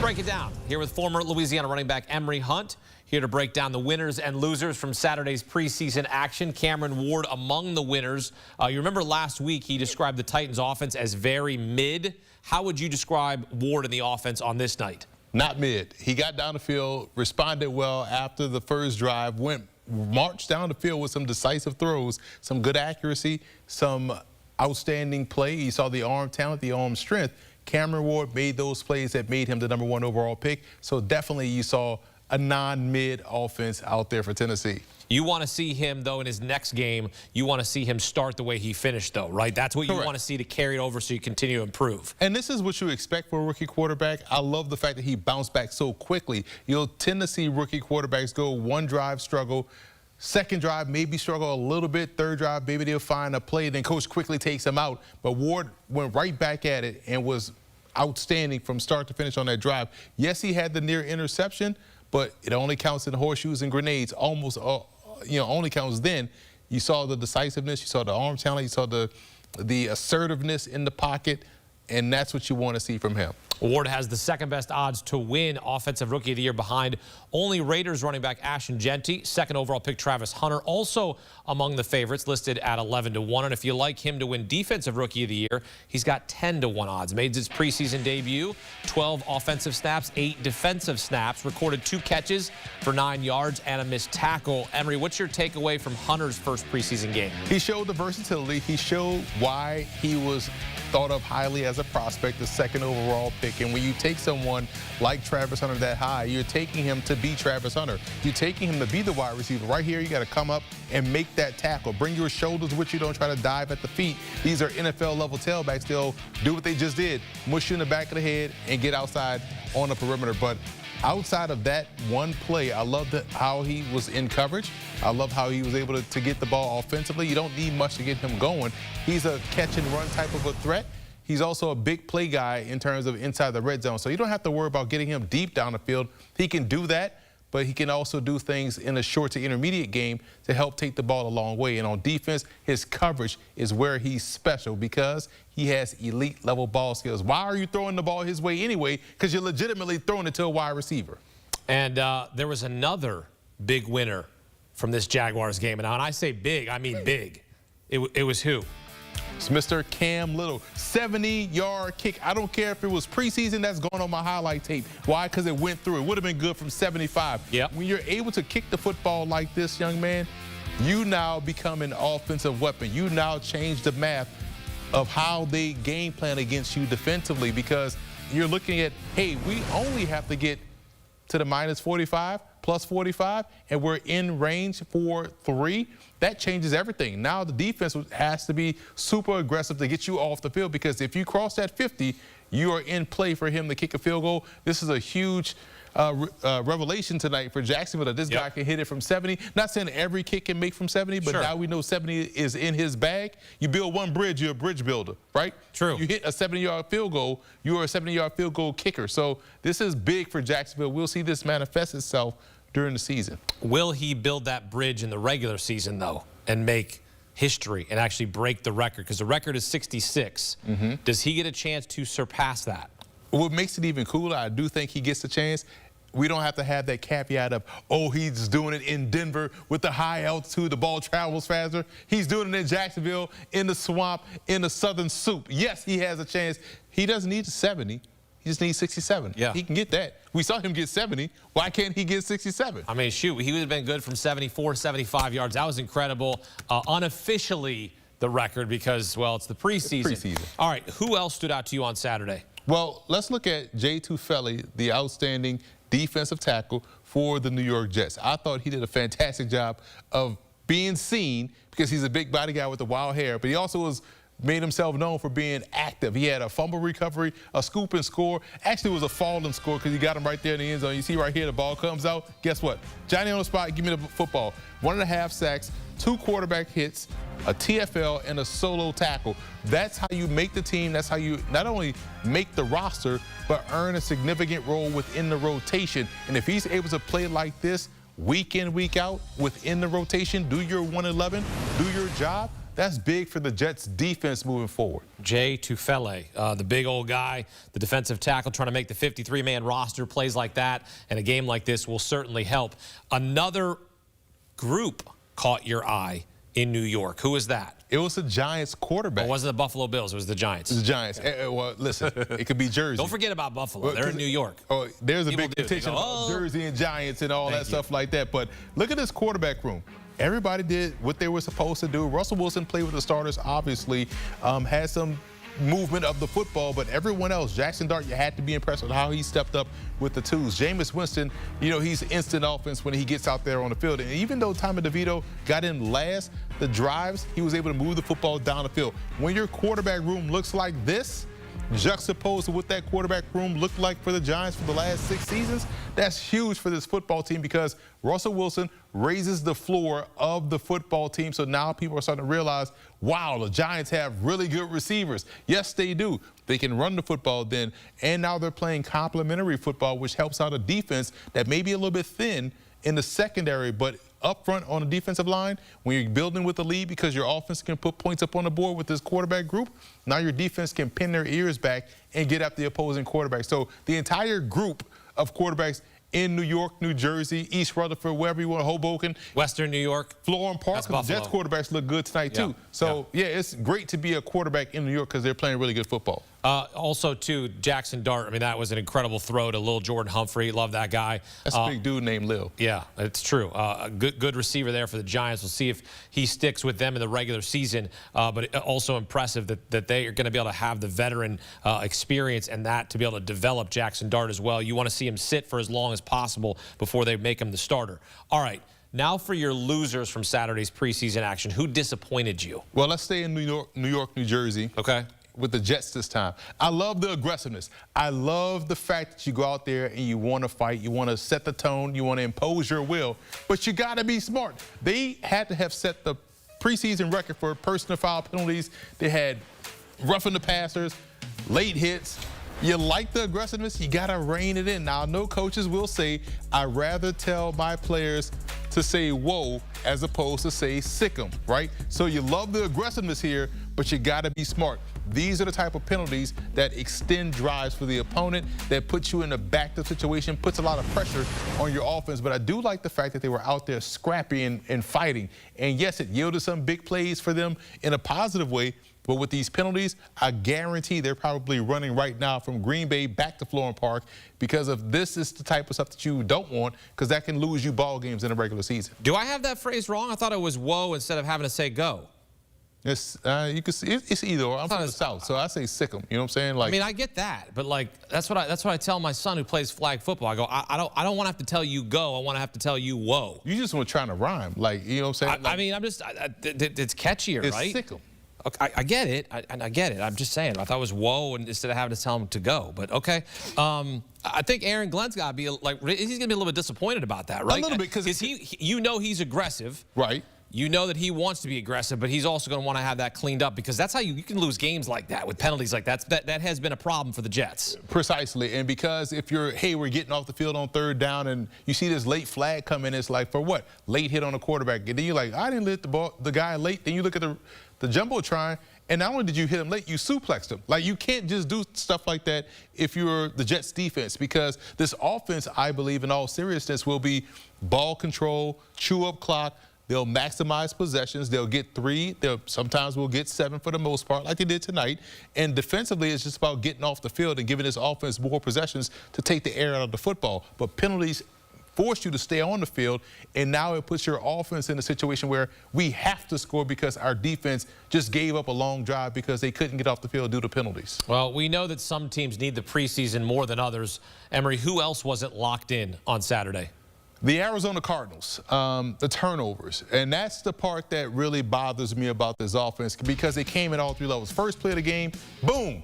break it down. Here with former Louisiana running back Emory Hunt, here to break down the winners and losers from Saturday's preseason action. Cameron Ward among the winners. You remember last week he described the Titans offense as very mid. How would you describe Ward in the offense on this night? Not mid. He got down the field, responded well after the first drive, marched down the field with some decisive throws, some good accuracy, some outstanding play. You saw the arm talent, the arm strength. Cameron Ward made those plays that made him the #1 overall pick. So definitely you saw a non-mid offense out there for Tennessee. You want to see him, though, in his next game, you want to see him start the way he finished, though, right? That's what you want to see to carry it over so you continue to improve. And this is what you expect for a rookie quarterback. I love the fact that he bounced back so quickly. You'll tend to see rookie quarterbacks go one drive, struggle, second drive, maybe struggle a little bit, third drive, maybe they'll find a play, then coach quickly takes him out. But Ward went right back at it and was outstanding from start to finish on that drive. Yes, he had the near interception, but it only counts in horseshoes and grenades, almost, only counts then. You saw the decisiveness, you saw the arm talent, you saw the assertiveness in the pocket, and that's what you want to see from him. Ward has the second best odds to win Offensive Rookie of the Year behind only Raiders running back Ashton Genty. Second overall pick Travis Hunter, also among the favorites, listed at 11-1. And if you like him to win Defensive Rookie of the Year, he's got 10-1 odds. Made his preseason debut, 12 offensive snaps, 8 defensive snaps, recorded 2 catches for 9 yards and a missed tackle. Emory, what's your takeaway from Hunter's first preseason game? He showed the versatility. He showed why he was thought of highly as a prospect, the second overall pick. And when you take someone like Travis Hunter that high, you're taking him to be Travis Hunter. You're taking him to be the wide receiver. Right here, you got to come up and make that tackle. Bring your shoulders with you. Don't try to dive at the feet. These are NFL-level tailbacks. They'll do what they just did, mush you in the back of the head and get outside on the perimeter. But outside of that one play, I loved how he was in coverage. I love how he was able to get the ball offensively. You don't need much to get him going. He's a catch-and-run type of a threat. He's also a big play guy in terms of inside the red zone. So you don't have to worry about getting him deep down the field. He can do that, but he can also do things in a short to intermediate game to help take the ball a long way. And on defense, his coverage is where he's special because he has elite-level ball skills. Why are you throwing the ball his way anyway? Because you're legitimately throwing it to a wide receiver. And there was another big winner from this Jaguars game. And when I say big, I mean big. It was who? It's Mr. Cam Little, 70-yard kick. I don't care if it was preseason, that's going on my highlight tape. Why? Because it went through. It would have been good from 75. Yep. When you're able to kick the football like this, young man, you now become an offensive weapon. You now change the math of how they game plan against you defensively because you're looking at, hey, we only have to get to the -45, +45, and we're in range for 3. That changes everything. Now the defense has to be super aggressive to get you off the field because if you cross that 50, you are in play for him to kick a field goal. This is a huge revelation tonight for Jacksonville that this guy can hit it from 70. Not saying every kick can make from 70, but now we know 70 is in his bag. You build one bridge, you're a bridge builder, right? True. You hit a 70-yard field goal, you're a 70-yard field goal kicker. So this is big for Jacksonville. We'll see this manifest itself during the season. Will he build that bridge in the regular season, though, and make history and actually break the record? Because the record is 66. Does he get a chance to surpass that? What makes it even cooler, I do think he gets a chance. We don't have to have that caveat of, oh, he's doing it in Denver with the high altitude, the ball travels faster. He's doing it in Jacksonville, in the swamp, in the southern soup. Yes, he has a chance. He doesn't need 70. He just needs 67. Yeah. He can get that. We saw him get 70. Why can't he get 67? I mean, shoot, he would have been good from 74, 75 yards. That was incredible. Unofficially the record because, well, it's the preseason. It's preseason. All right, who else stood out to you on Saturday? Well, let's look at Felli, the outstanding defensive tackle for the New York Jets. I thought he did a fantastic job of being seen because he's a big body guy with the wild hair, but he also made himself known for being active. He had a fumble recovery, a scoop and score. Actually, it was a fall and score because he got him right there in the end zone. You see right here, the ball comes out. Guess what? Johnny on the spot, give me the football. 1.5 sacks, 2 quarterback hits, a TFL, and a solo tackle. That's how you make the team. That's how you not only make the roster, but earn a significant role within the rotation. And if he's able to play like this week in, week out, within the rotation, do your 111, do your job, that's big for the Jets defense moving forward. Jay to Felli, the big old guy, the defensive tackle trying to make the 53-man roster. Plays like that and a game like this will certainly help. Another group caught your eye in New York. Who is that? It was the Giants quarterback. It wasn't the Buffalo Bills. It was the Giants. The Giants. Well, listen, it could be Jersey. Don't forget about Buffalo. They're in New York. Oh, there's a People big do. contention about Jersey and Giants and all that stuff like that. But look at this quarterback room. Everybody did what they were supposed to do. Russell Wilson played with the starters, obviously, had some movement of the football, but everyone else, Jackson Dart, you had to be impressed with how he stepped up with the twos. Jameis Winston, you know, he's instant offense when he gets out there on the field. And even though Tommy DeVito got in last, the drives, he was able to move the football down the field. When your quarterback room looks like this, juxtaposed to what that quarterback room looked like for the Giants for the last 6 seasons, that's huge for this football team because Russell Wilson raises the floor of the football team. So now people are starting to realize, wow, the Giants have really good receivers. Yes, they do. They can run the football then. And now they're playing complementary football, which helps out a defense that may be a little bit thin in the secondary, but up front on the defensive line, when you're building with the lead because your offense can put points up on the board with this quarterback group, now your defense can pin their ears back and get at the opposing quarterback. So the entire group of quarterbacks in New York, New Jersey, East Rutherford, wherever you want, Hoboken, Western New York, Florham Park, the Jets quarterbacks look good tonight too. So yeah, it's great to be a quarterback in New York because they're playing really good football. Also, too, Jackson Dart. I mean, that was an incredible throw to Lil Jordan Humphrey. Love that guy. That's a big dude named Lil. Yeah, it's true. A good receiver there for the Giants. We'll see if he sticks with them in the regular season. But also impressive that they are going to be able to have the veteran experience and that to be able to develop Jackson Dart as well. You want to see him sit for as long as possible before they make him the starter. All right. Now for your losers from Saturday's preseason action. Who disappointed you? Well, let's stay in New York, New Jersey. Okay. With the Jets this time. I love the aggressiveness. I love the fact that you go out there and you want to fight, you want to set the tone, you want to impose your will, but you got to be smart. They had to have set the preseason record for personal foul penalties. They had roughing the passers, late hits. You like the aggressiveness, you got to rein it in. Now, I know coaches will say, I'd rather tell my players to say whoa as opposed to say sick 'em, right? So you love the aggressiveness here, but you got to be smart. These are the type of penalties that extend drives for the opponent, that puts you in a backed-up situation, puts a lot of pressure on your offense. But I do like the fact that they were out there scrappy and fighting. And yes, it yielded some big plays for them in a positive way. But with these penalties, I guarantee they're probably running right now from Green Bay back to Florham Park because of this is the type of stuff that you don't want because that can lose you ball games in a regular season. Do I have that phrase wrong? I thought it was whoa instead of having to say go. It's you can see it's either or. I'm from the South, so I say sick 'em. You know what I'm saying? Like, I mean, I get that, but like that's what I tell my son who plays flag football. I go, I don't want to have to tell you go. I want to have to tell you whoa. You just want trying to rhyme, like you know what I'm saying? I mean, I'm just it's catchier, it's right? Sick 'em. Okay, I get it, I get it. I'm just saying. I thought it was whoa, and instead of having to tell him to go. But okay, I think Aaron Glenn's got to be like he's gonna be a little bit disappointed about that, right? A little bit because you know he's aggressive, right? You know that he wants to be aggressive, but he's also going to want to have that cleaned up because that's how you can lose games like that with penalties like that. That has been a problem for the Jets. Precisely, and because if you're, hey, we're getting off the field on third down and you see this late flag come in, it's like, for what? Late hit on the quarterback. And then you're like, I didn't hit the guy late. Then you look at the Jumbotron, and not only did you hit him late, you suplexed him. Like, you can't just do stuff like that if you're the Jets defense because this offense, I believe, in all seriousness, will be ball control, chew up clock. They'll maximize possessions. They'll get 3. Sometimes we'll get 7 for the most part, like they did tonight. And defensively, it's just about getting off the field and giving this offense more possessions to take the air out of the football. But penalties force you to stay on the field, and now it puts your offense in a situation where we have to score because our defense just gave up a long drive because they couldn't get off the field due to penalties. Well, we know that some teams need the preseason more than others. Emory, who else wasn't locked in on Saturday? The Arizona Cardinals, the turnovers. And that's the part that really bothers me about this offense because they came at all 3 levels. First play of the game, boom,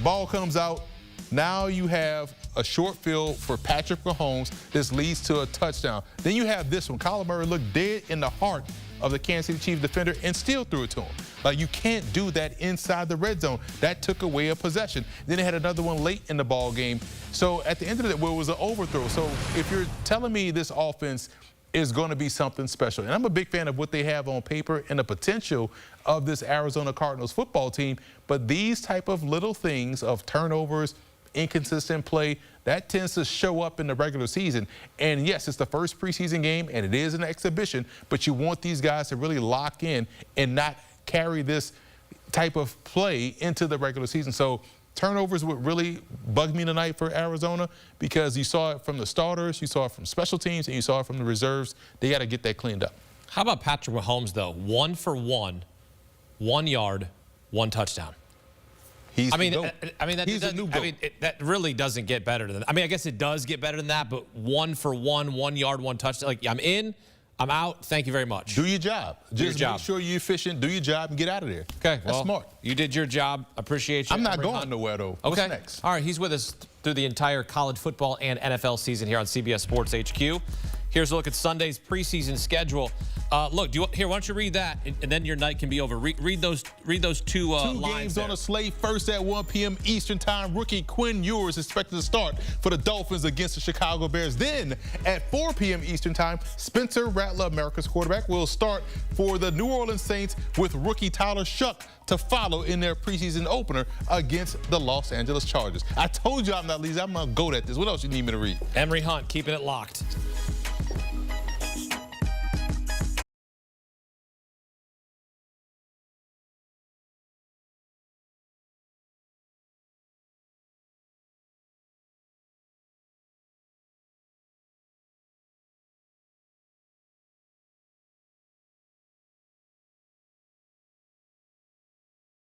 ball comes out. Now you have a short field for Patrick Mahomes. This leads to a touchdown. Then you have this one. Kyler Murray looked dead in the heart of the Kansas City Chiefs defender and still threw it to him. Like, you can't do that inside the red zone. That took away a possession. Then they had another one late in the ball game. So at the end of it, well, it was an overthrow. So if you're telling me this offense is going to be something special. And I'm a big fan of what they have on paper and the potential of this Arizona Cardinals football team. But these type of little things of turnovers, inconsistent play, that tends to show up in the regular season. And yes, it's the first preseason game and it is an exhibition, but you want these guys to really lock in and not carry this type of play into the regular season. So turnovers would really bug me tonight for Arizona, because you saw it from the starters, you saw it from special teams, and you saw it from the reserves. They got to get that cleaned up. How about Patrick Mahomes, though? 1 for 1, 1 yard, 1 touchdown. He's that really doesn't get better than that. I mean, I guess it does get better than that, but 1 for 1, 1 yard, 1 touchdown. Like, I'm in, I'm out. Thank you very much. Do your job. Just make make sure you're efficient. Do your job and get out of there. Okay, that's smart. You did your job. Appreciate you. I'm not going nowhere, though. Okay. What's next? All right, he's with us through the entire college football and NFL season here on CBS Sports HQ. Here's a look at Sunday's preseason schedule. Look, why don't you read that, and then your night can be over. Read those two lines games there. on a slate. First at 1 p.m. Eastern Time. Rookie Quinn Ewers expected to start for the Dolphins against the Chicago Bears. Then at 4 p.m. Eastern Time, Spencer Rattler, America's quarterback, will start for the New Orleans Saints, with rookie Tyler Shuck to follow in their preseason opener against the Los Angeles Chargers. I told you I'm not lazy. I'm not good at this. What else you need me to read? Emory Hunt keeping it locked.